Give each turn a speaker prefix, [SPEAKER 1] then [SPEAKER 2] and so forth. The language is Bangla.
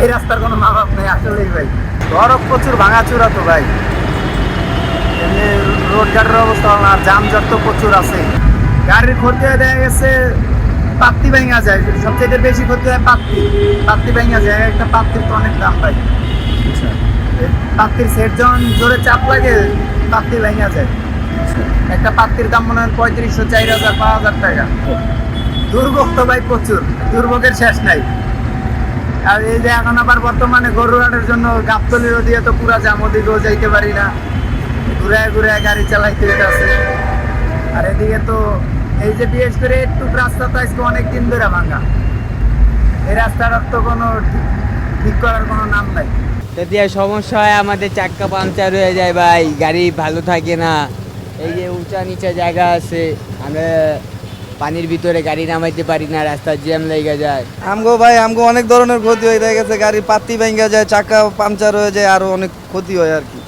[SPEAKER 1] এই রাস্তার কোনো মা বাপ নেই আসলেই ভাই। সড়ক প্রচুর ভাঙাচুরা তো ভাই, এমনি রোড ঘাটের অবস্থা ভালো না, আর যানজট তো প্রচুর আছে। গাড়ির ক্ষতি হয়ে দেখা গেছে পাত্তি ভেঙা যায়, সবচেয়ে বেশি ক্ষতি হয় পাত্তি ভেঙা যায়। একটা পাত্তির তো অনেক দাম ভাই। এই পাত্তির সেট যখন জোরে চাপ লাগে পাত্তি ভেঙা যায়। একটা পাত্তির দাম মনে হয় 3500, 4000, 5000 টাকা। দুর্ভোগ তো ভাই প্রচুর, দুর্ভোগের শেষ নাই। আর এই যে এখন আবার বর্তমানে গরুহাটের জন্য গাবতলির দিয়ে তো পুরা জাম, ওদিকেও যাইতে পারি না, ঘুরে ঘুরে গাড়ি চালাইতে আছে। আর এদিকে তো এই যে বিশেষ করে একটু রাস্তা তো আজকে অনেক দিন ধরে ভাঙা, এই রাস্তাটার তো কোনো ঠিক করার কোনো নাম নাই।
[SPEAKER 2] যদি সমস্যা হয় আমাদের চাক্কা পাংচার হয়ে যায় ভাই, গাড়ি ভালো থাকে না। এই যে উঁচা নিচা জায়গা আছে, আমরা পানির ভিতরে গাড়ি নামাইতে পারি না, রাস্তার জ্যাম লেগে যায়।
[SPEAKER 3] আমগো অনেক ধরনের ক্ষতি হয়ে গেছে, গাড়ির পাত্তি ভেঙে যায়, চাকা পাংচার হয়ে যায়, আরো অনেক ক্ষতি হয় আর কি।